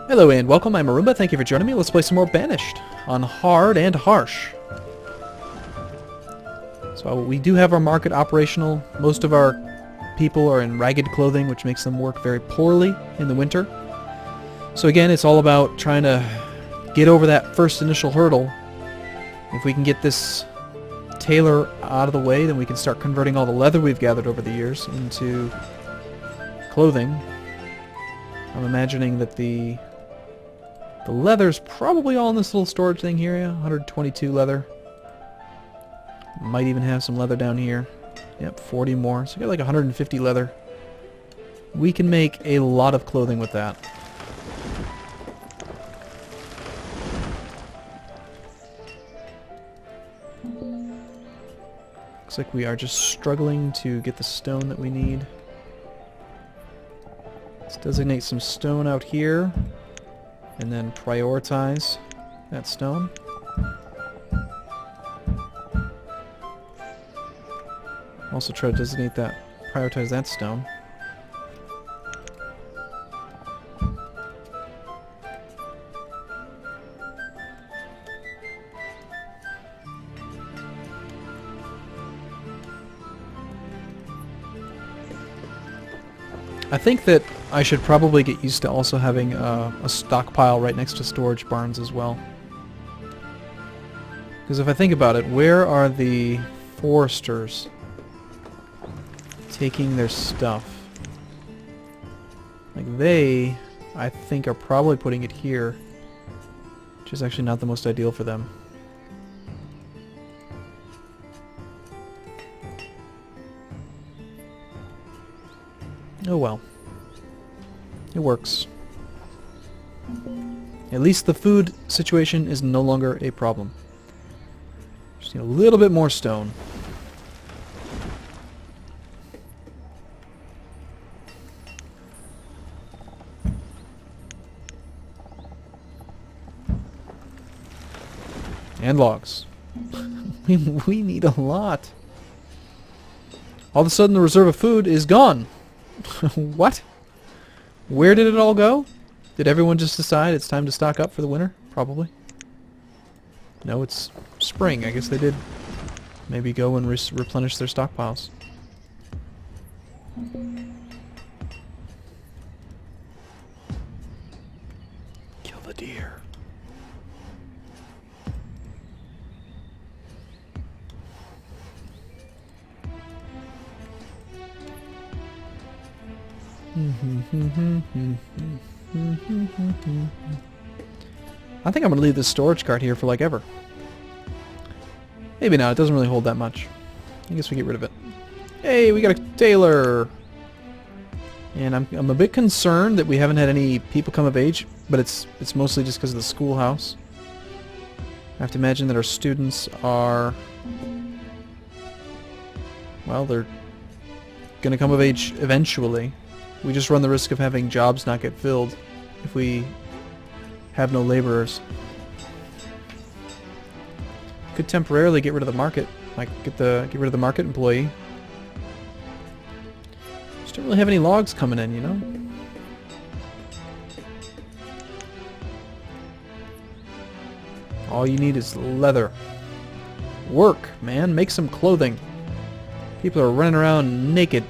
Hello and welcome, I'm Arumba, thank you for joining me. Let's play some more Banished on Hard and Harsh. So we do have our market operational. Most of our people are in ragged clothing, which makes them work very poorly in the winter. So again, it's all about trying to get over that first initial hurdle. If we can get this tailor out of the way, then we can start converting all the leather we've gathered over the years into clothing. I'm imagining that the leather's probably all in this little storage thing here, yeah? 122 leather. Might even have some leather down here. Yep, 40 more. So we got like 150 leather. We can make a lot of clothing with that. Looks like we are just struggling to get the stone that we need. Let's designate some stone out here. And then prioritize that stone. Also try to designate that, prioritize that stone. I think that I should probably get used to also having a stockpile right next to storage barns as well. Because if I think about it, where are the foresters taking their stuff? Like they, I think, are probably putting it here, which is actually not the most ideal for them. Oh well. It works. At least the food situation is no longer a problem. Just need a little bit more stone. And logs. we need a lot. All of a sudden the reserve of food is gone. What? Where did it all go? Did everyone just decide it's time to stock up for the winter? Probably. No, it's spring. I guess they did maybe go and replenish their stockpiles. Kill the deer. I think I'm going to leave this storage cart here for like ever. Maybe not, it doesn't really hold that much. I guess we get rid of it. Hey, we got a tailor! And I'm a bit concerned that we haven't had any people come of age, but it's mostly just because of the schoolhouse. I have to imagine that our students are... well, they're going to come of age eventually. We just run the risk of having jobs not get filled if we have no laborers. Could temporarily get rid of the market, like get rid of the market employee. Just don't really have any logs coming in, you know? All you need is leather. Work, man, make some clothing. People are running around naked.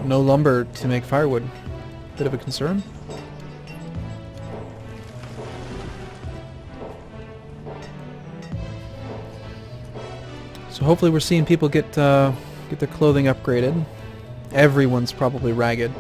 No lumber to make firewood. Bit of a concern. So hopefully we're seeing people get their clothing upgraded. Everyone's probably ragged.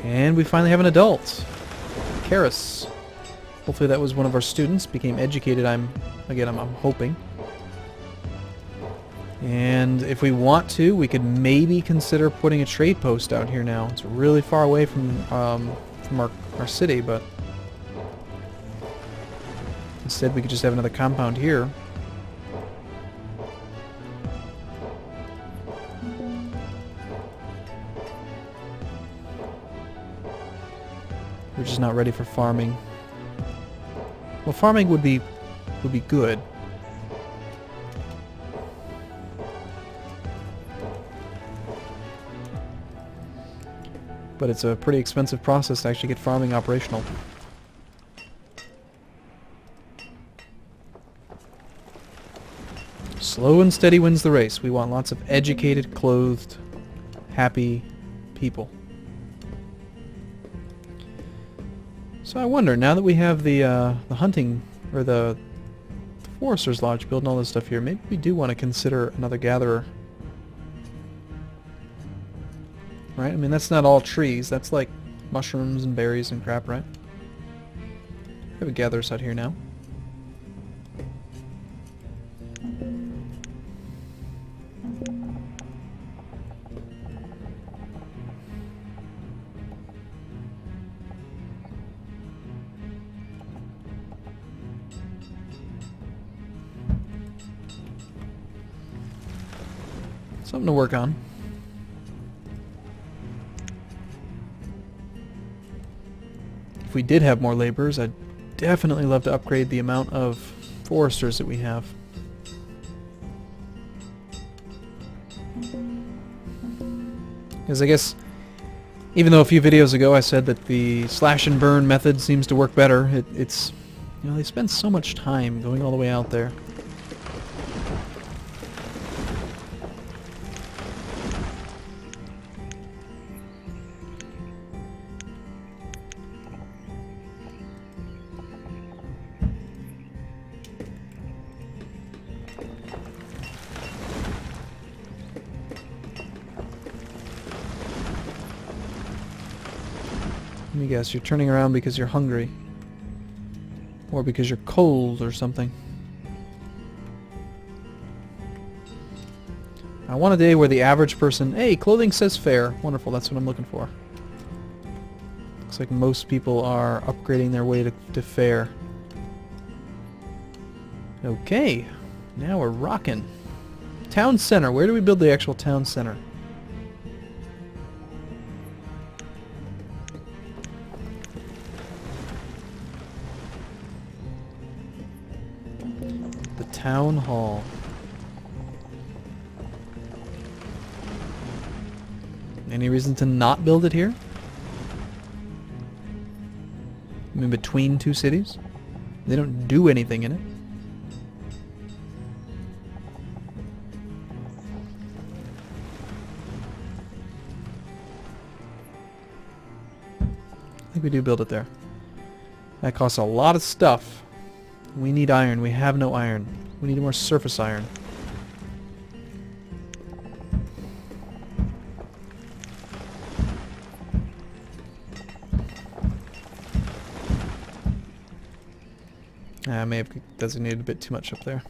And we finally have an adult. Karis. Hopefully that was one of our students. Became educated, I'm hoping. And if we want to, we could maybe consider putting a trade post out here now. It's really far away from our city, but instead we could just have another compound here. We're just not ready for farming. Well, farming would be good. But it's a pretty expensive process to actually get farming operational. Slow and steady wins the race. We want lots of educated, clothed, happy people. So I wonder, now that we have the hunting, or the Forester's Lodge built and all this stuff here, maybe we do want to consider another gatherer. Right? I mean, that's not all trees. That's like mushrooms and berries and crap, right? We have a gatherers out here now. Something to work on. If we did have more laborers, I'd definitely love to upgrade the amount of foresters that we have. Because I guess, even though a few videos ago I said that the slash and burn method seems to work better, it's, you know, they spend so much time going all the way out there. Let me guess, you're turning around because you're hungry. Or because you're cold or something. I want a day where the average person... Hey, clothing says fair. Wonderful, that's what I'm looking for. Looks like most people are upgrading their way to fair. Okay, now we're rocking. Town center. Where do we build the actual town center? Town Hall. Any reason to not build it here? I mean, between two cities? They don't do anything in it. I think we do build it there. That costs a lot of stuff. We need iron. We have no iron. We need more surface iron. I may have designated a bit too much up there.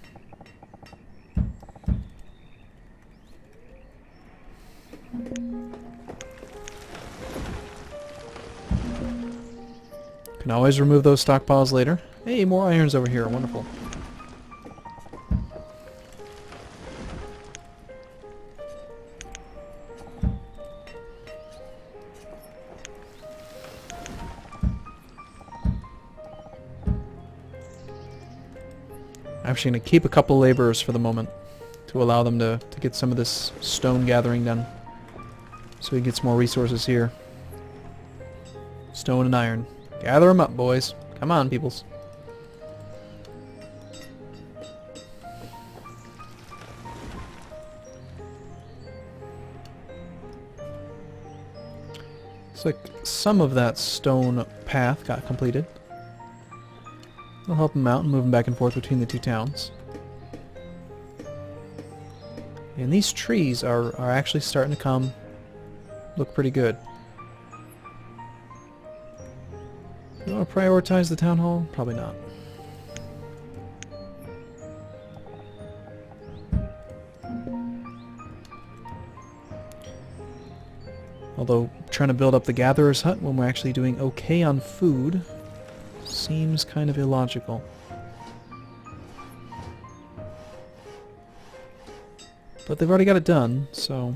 Can always remove those stockpiles later. Hey, more irons over here. Wonderful. I'm actually going to keep a couple laborers for the moment to allow them to get some of this stone gathering done. So he gets more resources here. Stone and iron. Gather them up, boys. Come on, peoples. Looks like some of that stone path got completed. We'll help them out and move them back and forth between the two towns. And these trees are actually starting to look pretty good. Do you want to prioritize the town hall? Probably not. Although, trying to build up the gatherer's hut when we're actually doing okay on food seems kind of illogical. But they've already got it done, so...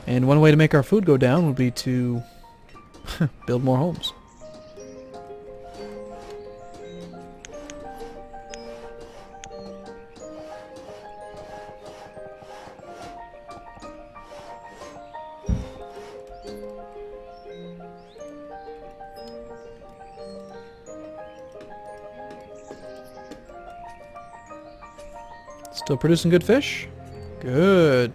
And one way to make our food go down would be to build more homes. Still producing good fish? Good.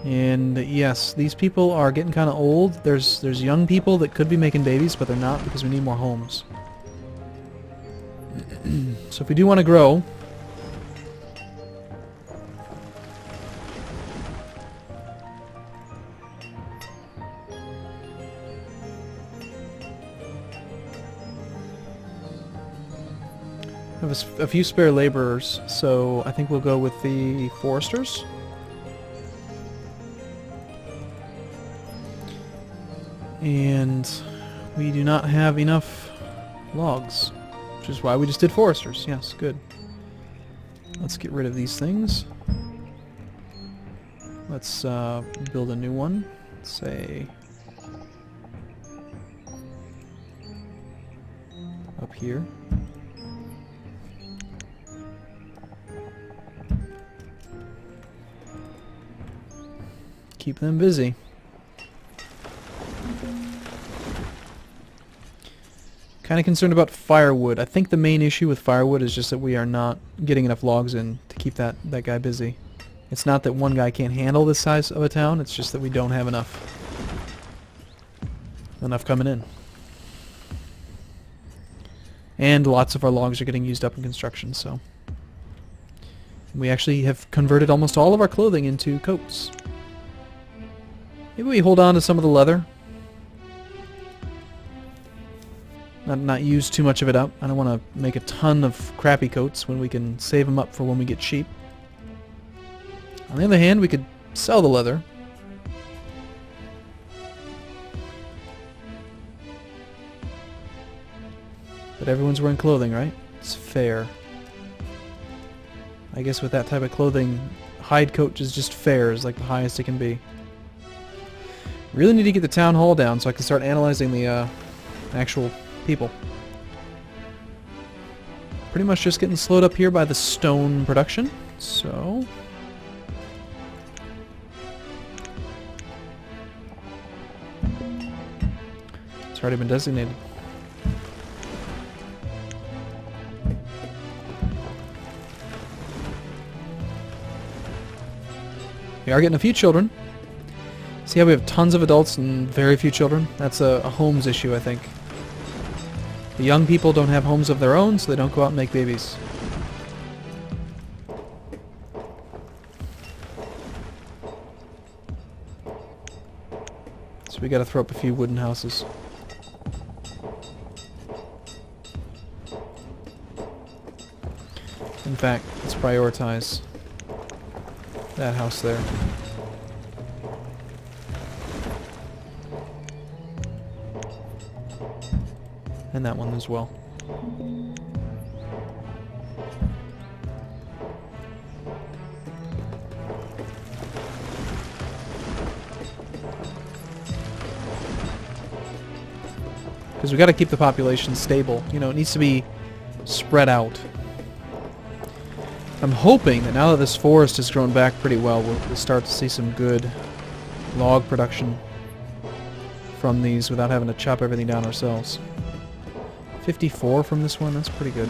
And yes, these people are getting kind of old. There's young people that could be making babies, but they're not because we need more homes. So if we do want to grow, I have a few spare laborers, so I think we'll go with the foresters. And we do not have enough logs, which is why we just did foresters. Yes, good. Let's get rid of these things. Let's build a new one. Let's say up here. Keep them busy. Kind of concerned about firewood. I think the main issue with firewood is just that we are not getting enough logs in to keep that guy busy. It's not that one guy can't handle this size of a town, it's just that we don't have enough coming in. And lots of our logs are getting used up in construction, so we actually have converted almost all of our clothing into coats. Maybe we hold on to some of the leather. Not use too much of it up. I don't want to make a ton of crappy coats when we can save them up for when we get cheap. On the other hand, we could sell the leather. But everyone's wearing clothing, right? It's fair. I guess with that type of clothing, hide coat is just fair, is like the highest it can be. Really need to get the town hall down so I can start analyzing the actual people. Pretty much just getting slowed up here by the stone production, so... It's already been designated. We are getting a few children. See how we have tons of adults and very few children? That's a homes issue, I think. The young people don't have homes of their own, so they don't go out and make babies. So we gotta throw up a few wooden houses. In fact, let's prioritize that house there. And that one as well. Because we got to keep the population stable. You know, it needs to be spread out. I'm hoping that now that this forest has grown back pretty well, we'll start to see some good log production from these without having to chop everything down ourselves. 54 from this one, that's pretty good.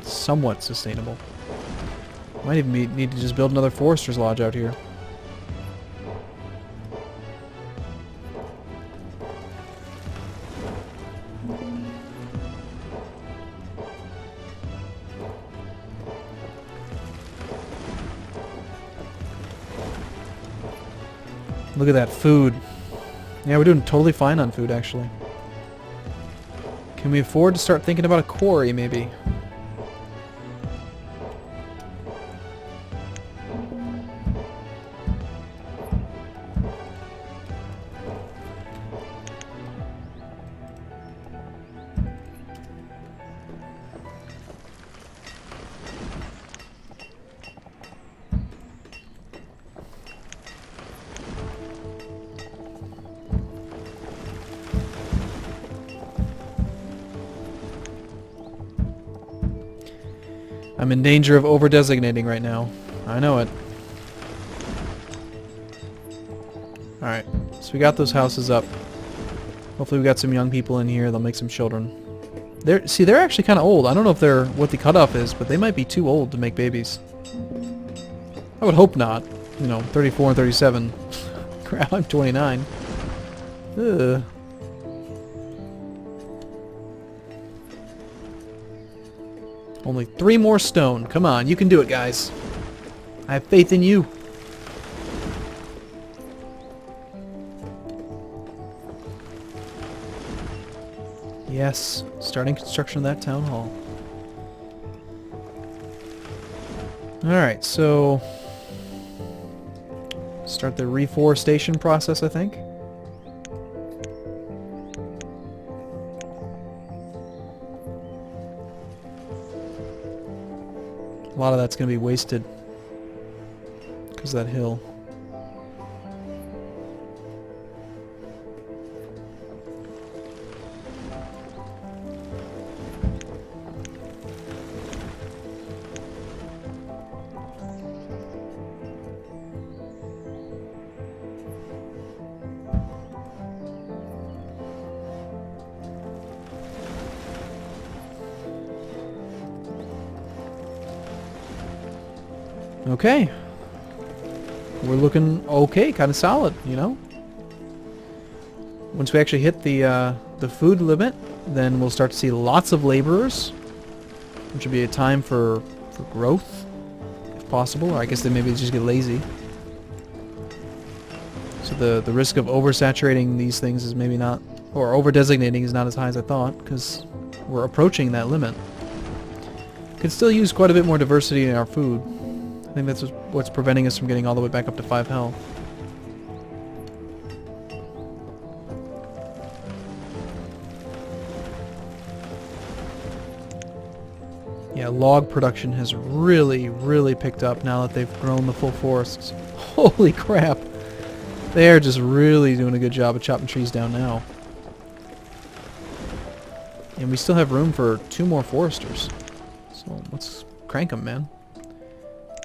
Somewhat sustainable. Might even need to just build another forester's lodge out here. Look at that food. Yeah, we're doing totally fine on food, actually. Can we afford to start thinking about a quarry, maybe? I'm in danger of over-designating right now. I know it. Alright, so we got those houses up. Hopefully we got some young people in here. They'll make some children. They're actually kind of old. I don't know if they're what the cutoff is, but they might be too old to make babies. I would hope not. You know, 34 and 37. Crap, I'm 29. Ugh. Only 3 more stone. Come on, you can do it, guys. I have faith in you. Yes, starting construction of that town hall. Alright, so... start the reforestation process, I think. A lot of that's going to be wasted because of that hill. Okay. We're looking okay, kind of solid, you know? Once we actually hit the food limit, then we'll start to see lots of laborers, which would be a time for growth, if possible. Or I guess they maybe just get lazy. So the risk of oversaturating these things is maybe not, or over-designating is not as high as I thought, because we're approaching that limit. Could still use quite a bit more diversity in our food. I think that's what's preventing us from getting all the way back up to 5 health. Yeah, log production has really, really picked up now that they've grown the full forests. Holy crap! They're just really doing a good job of chopping trees down now. And we still have room for 2 more foresters. So let's crank them, man.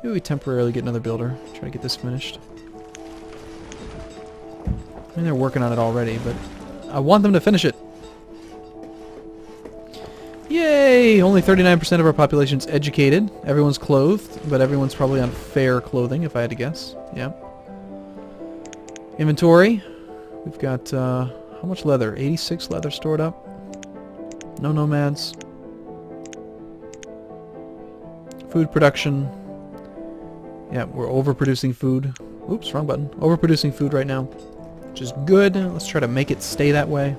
Maybe we temporarily get another builder. Try to get this finished. I mean, they're working on it already, but I want them to finish it. Yay! Only 39% of our population's educated. Everyone's clothed, but everyone's probably on fair clothing, if I had to guess. Yeah. Inventory. We've got, how much leather? 86 leather stored up. No nomads. Food production. Yeah, we're overproducing food. Oops, wrong button. Overproducing food right now, which is good. Let's try to make it stay that way.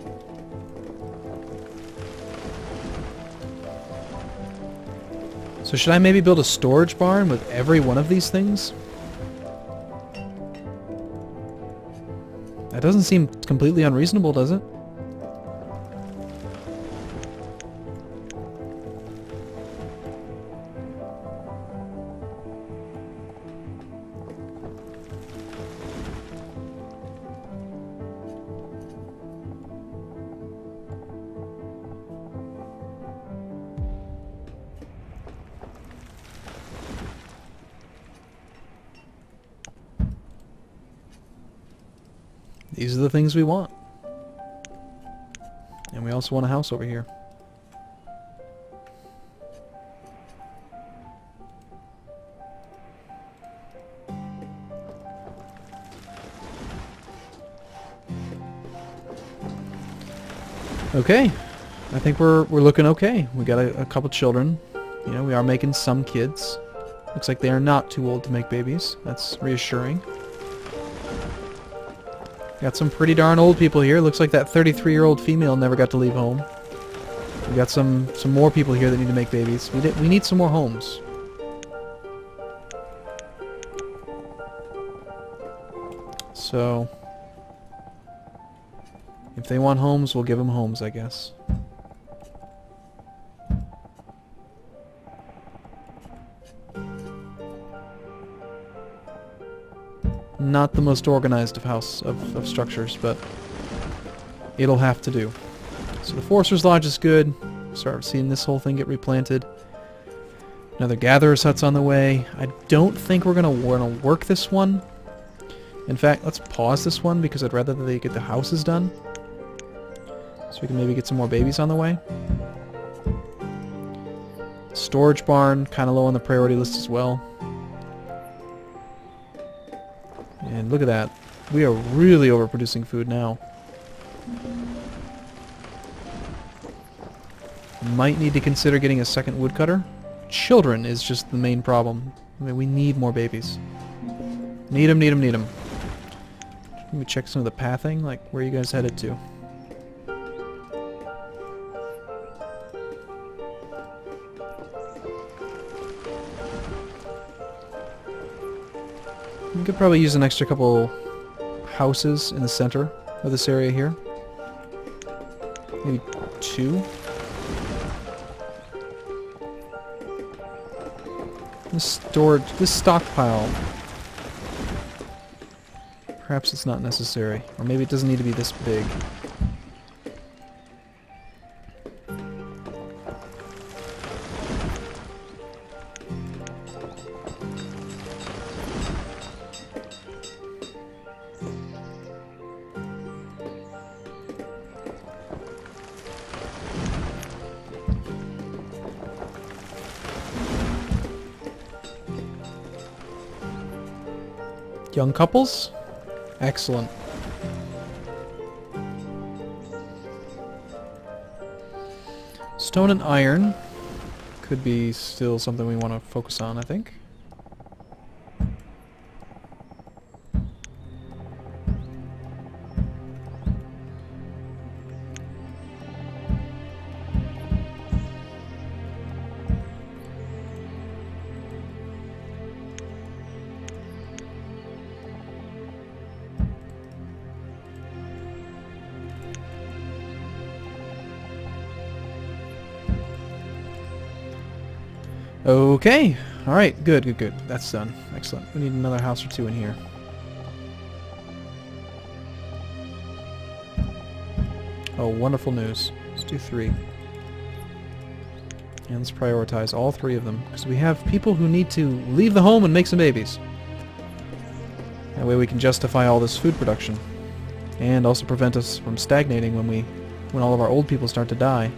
So should I maybe build a storage barn with every one of these things? That doesn't seem completely unreasonable, does it? These are the things we want. And we also want a house over here. Okay. I think we're looking okay. We got a couple children. You know, we are making some kids. Looks like they are not too old to make babies. That's reassuring. Got some pretty darn old people here. Looks like that 33-year-old female never got to leave home. We got some more people here that need to make babies. We need some more homes. So, if they want homes, we'll give them homes, I guess. Not the most organized of structures, but it'll have to do. So the Forester's Lodge is good. Start seeing this whole thing get replanted. Another Gatherer's Hut's on the way. I don't think we're gonna work this one. In fact, let's pause this one because I'd rather that they get the houses done. So we can maybe get some more babies on the way. Storage barn, kind of low on the priority list as well. And look at that. We are really overproducing food now. Might need to consider getting a second woodcutter. Children is just the main problem. I mean, we need more babies. Need them, need them, need them. Let me check some of the pathing, like where you guys headed to. We could probably use an extra couple houses in the center of this area here. Maybe 2. This stockpile. Perhaps it's not necessary. Or maybe it doesn't need to be this big. Young couples? Excellent. Stone and iron could be still something we want to focus on, I think. Okay. Alright, good, good, good. That's done. Excellent. We need another house or 2 in here. Oh, wonderful news. Let's do 3. And let's prioritize all 3 of them, because we have people who need to leave the home and make some babies. That way we can justify all this food production. And also prevent us from stagnating when all of our old people start to die.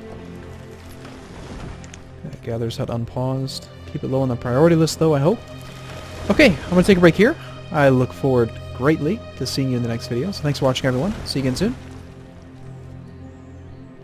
Gatherer's Hut unpaused. Keep it low on the priority list though, I hope. Okay, I'm going to take a break here. I look forward greatly to seeing you in the next video. So thanks for watching, everyone. See you again soon.